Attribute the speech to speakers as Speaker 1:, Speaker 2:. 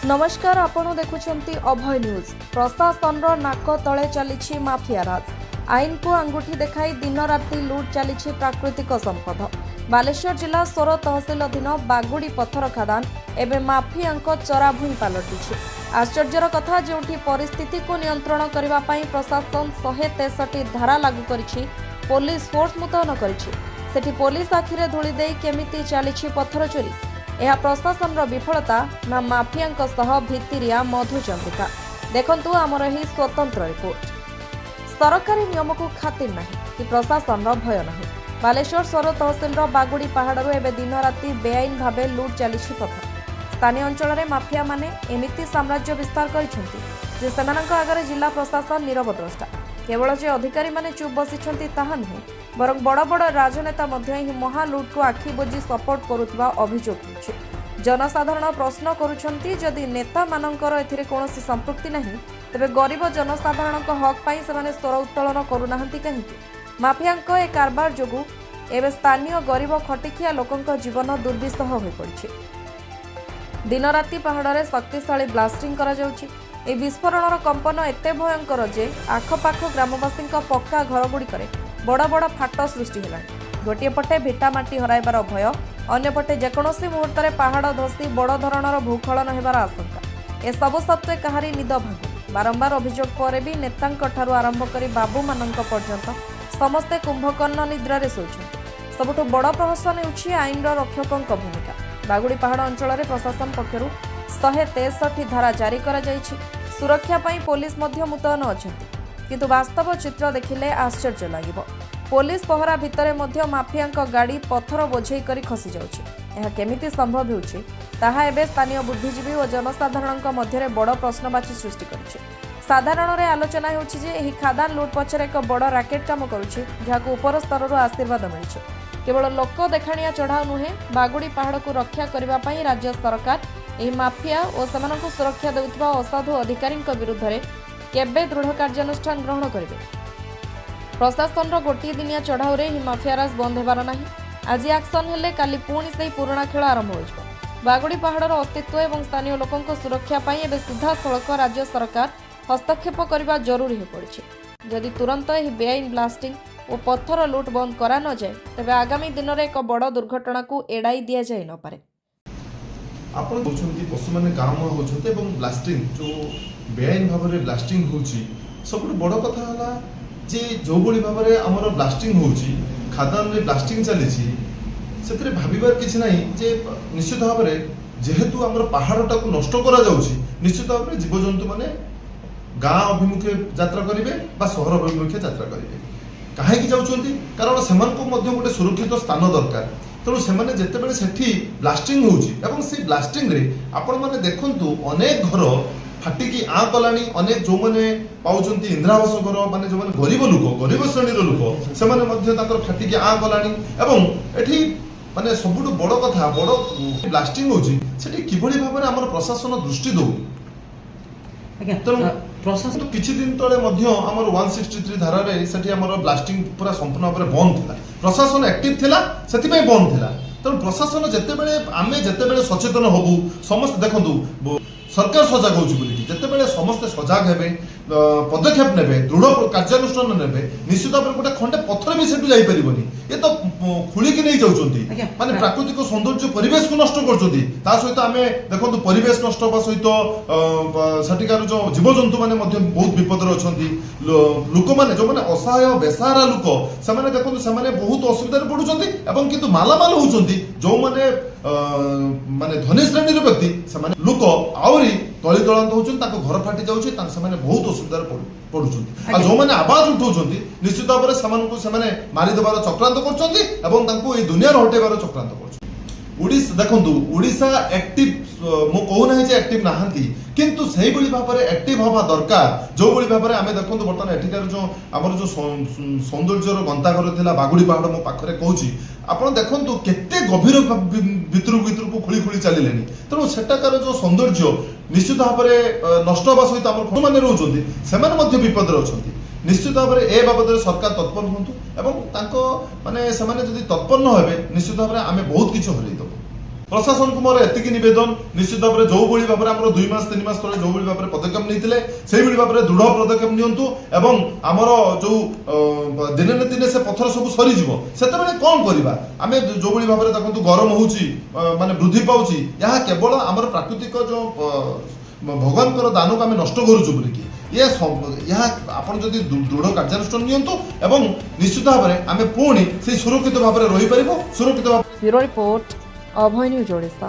Speaker 1: नमस्कार, आपण देखुछंती अभय न्यूज। प्रशासन नाक तले चली माफिया राज। आईन को अंगुठी देखाई दिन राति लुट चली प्राकृतिक संपद। बालेश्वर जिला सोर तहसिल अधीन बागुड़ी पत्थर खादान एवं माफिया चरा भूई पलटि। आश्चर्यर कथा जोठी परिस्थिति को नियंत्रण करने प्रशासन 163 धारा लागू करिछि, पुलिस फोर्स मुतयन करिछि। पुलिस आखिरे धूली दे केमिति चली पत्थर चोरी, यह प्रशासन विफलता ना माफिया भित्तिरिया मधुचंद्रिका। देखंतु आमर ही स्वतंत्र रिपोर्ट। सरकारी नियम को खातिर नहीं कि प्रशासन भय नहीं। बालेश्वर सोर तहसिल बागुड़ी पहाड़ एवं दिन राति बेआईन भावे लुट चली पत्थर। स्थानीय अंचल में माफिया माने एमिति साम्राज्य विस्तार कर आगे जिला प्रशासन नीरव द्रष्टा। केवल जे अधिकारी माने चुप बसी ताहा नुहे, बर बड़ बड़ राजनेता ही महालुट को आखि बोझी सपोर्ट करुवा अभियोग होछि। जनसाधारण प्रश्न करुछंती, जदि नेता मानकर एथिरे कोनोसी संपृक्ति नहीं तेबे गरीब जनसाधारण हक पाई सेमाने स्वर उत्तोलन करूनाहंती काहेकि? माफियांक ए कारबार जोगु एबे स्थानीय गरीब खटिखिया लोकंक जीवन दुर्विसह होई पड़िछि। दिन राति पहाड़े शक्तिशाली ब्लास्टिंग करा जाउछि। ए विस्फोरणर कंपन एते भयंकर जे आखपाख ग्रामवासी पक्का घर गुड़िक बड़ बड़ फाट सृष्टि हेलानि। गोटे पटे भिटामाटी हराइबार भय, अन्यपटे जेकोसी मुहूर्त पहाड़ धसी बड़ धरणर भूस्खलन हेबार आशंका। ए सबु सत्वे कहारी निद भांगुनी। बारंबार अभियोग पर भी नेतांक ठारू आरंभ कर बाबू मानक पर्यंत समस्ते कुंभकर्ण निद्रारे शोइछन्ति। सबुठु बड़ प्रहसन हेउछि आईन रक्षकक भूमिका। बागुड़ी पहाड़ अंचल में प्रशासन पक्षरु 163 धारा जारी करा जाइछि। सुरक्षा पाई पुलिस मध्य मुतयन अछन्ति, किंतु वास्तव चित्र देखिले आश्चर्य लागिबो। पुलिस पहरा भितरे मध्य माफियांक गाड़ी पत्थर बोझेई करी खसी जाउछि। यह केमिति संभव हेउछि ताहा एबे स्थानीय बुद्धिजीवी और जनसाधारणक मध्यरे बड़ प्रश्नवाची सृष्टि करिछि। साधारण रे आलोचना हेउछि जे एही खादान लुट पछरे एक बड़ राकेट काम करुछि, जाहाको उपर स्तररु आशीर्वाद मिलिछि। केवल लोक देखाणिया चढ़ाऊ नुहे, बागुड़ी पहाड़ को रक्षा करबा पई राज्य सरकार एही माफिया और सेमानकु सुरक्षा देउथिबा असाधु अधिकारीक विरुद्ध रे केबे दृढ़ कार्यानुष्ठान ग्रहण करेंगे? प्रशासन गोटे दिनिया चढ़ाऊ रे माफियाराज बंद हेबार नाही। आज एक्शन हेले काली पुणी से पुराणा खेल आरंभ हो। बागुड़ी पहाड़र अस्तित्व और स्थानीय लोकों सुरक्षा पाई एबे सीधा सड़क राज्य सरकार हस्तक्षेप करने जरूरी हो पड़ी। जदि तुरंत यह बेआईन ब्लास्टिंग और पत्थर लुट बंद करा न जाए तेबे आगामी दिन में एक बड़ दुर्घटना को एड़ाई दि जाए न पारे।
Speaker 2: आपण कहउछन्ती पशु माने काम होछन्ते एवं ब्लास्टिंग जो बेआईन भाव में ब्लास्टिंग होची सब बड़ कथा हला जे जो बड़ी भाव में हमर ब्लास्टिंग होची खादान रे ब्लास्टिंग चली से भाविबार किछि नाही जे निश्चित भाव में जेहेतु हमर पहाड़टा को नष्ट करा जाउची निश्चित भाव में जीवजंतु माने गाँ अभिमुखे यात्रा करिवे बा शहर अभिमुखे यात्रा करिवे। काहेकि जाउछन्ती कारण सेमानको मध्य गोटे सुरक्षित स्थान दरकार। तेणु से जितेबाला से ब्लास्टिंग होउछि से ब्लास्टिंग रे आपण माने देखंतु अनेक घर फाटिकी आ कलानी, अनेक जो माने पाउछन्ती इंद्रावास घर माने जो माने गरीब श्रेणी लोक से माने मध्य ताकर फाटिकी आ कलानी एवं एठी माने सबुठु बड़ कथा बड़ ब्लास्टिंग होउछि सेठी किभଳି भाबरे हमर प्रशासन दृष्टि दउ। तेणु प्रशासन किछि दिन तले मध्य हमर 163 धारा रे सेठी हमर ब्लास्टिंग पूरा संपूर्ण भाबरे बंद थिला। प्रशासन एक्टिव थिला सेति पय बंद थिला। तेणु प्रशासन जेतेबेले आमे जेतेबेले सचेतन होबु समस्त देखंतु सरकार सजाग होउछि बोली जेतेबेले समस्त सजाग हेबे पदक्षेप नेबे दृढ़ कार्यानुष्ठान नेबे निश्चित भाबरे गोटे खंडे पत्थर भी सेटु जाई परिबनी। ए तो खुली के नै जाउछन्ती माने प्राकृतिक सौंदर्य परिवेश को नष्ट करछन्ती। ता सहित आमे देखंतु परिवेश नष्ट बा सहित सटिकार जो जीवजंतु माने मध्य बहुत विपद रे अछन्ती। लोक माने जो माने असहाय बेसहारा लोक से माने देखंतु से माने बहुत असुविधा रे पडुछन्ती एवं किंतु मालामाल होउछन्ती जो माने माने धनी श्रेणी रे व्यक्ति से माने लोक आवरी तली तळांत होउछन ताको घर फाटी जाउछि तां से माने बहुत असुविधा रे पडुछन्ती। आ जो माने आवाज उठाउछन्ती निश्चित भाव रे समानकु से माने मारि देबार चक्रांत करछन्ती एवं तांको ए दुनिया रे हटेबार चक्रांत करछन्ती। ओडिशा देखंतु ओडिशा एक्टिव मो कहू नाही जे एक्टिव नाहंती किंतु सही बली भाव में एक्टिव हवा दरकार। जो बली भाव में आमे देखंतु बर्तमान एठिकार जो हमर जो सौंदर्यर गंताघर थिला बागुड़ी पहाड़ मो पाखरे कहूची आपण देखंतु केते गभीर भितर को खुली खुली चलिलेनी। तेणु सेटाकार जो सौंदर्य निश्चित भाव में नष्ट होगा सहित आम माने रोचंती सेमाने मध्य विपद रे अछंती। निश्चित भाव में ए बाबद सरकार तत्पर हुंतु एवं तांको माने सेमाने जदि तत्पर न हेबे निश्चित भाव में आमे बहुत किछ हरई देबो। प्रशासन को मोर एतिकी निवेदन निश्चित भाव में जो भली भाव में 2 मास 3 मास तले जो भली भाव में पदक्षेप नहीं से भाव में दृढ़ पदक्षेप नियंतु एवं आमर जो दिने न दिने से पथर सब सरी से कौन करवा आम जो भली भाव में देखो गरम होची माने वृद्धि पाउची यहाँ केवल आमर प्राकृतिक जो भगवान दान को आम नष्ट करूँ बोलिकी यहाँ आपन जदि दृढ़ कार्यानुष्ठान नियंतु एवं निश्चित भाव में आम पुणी से सुरक्षित भाव में रही पारिबो सुरक्षित भाव
Speaker 1: ब्यूरो रिपोर्ट अभय न्यूज ओडिशा।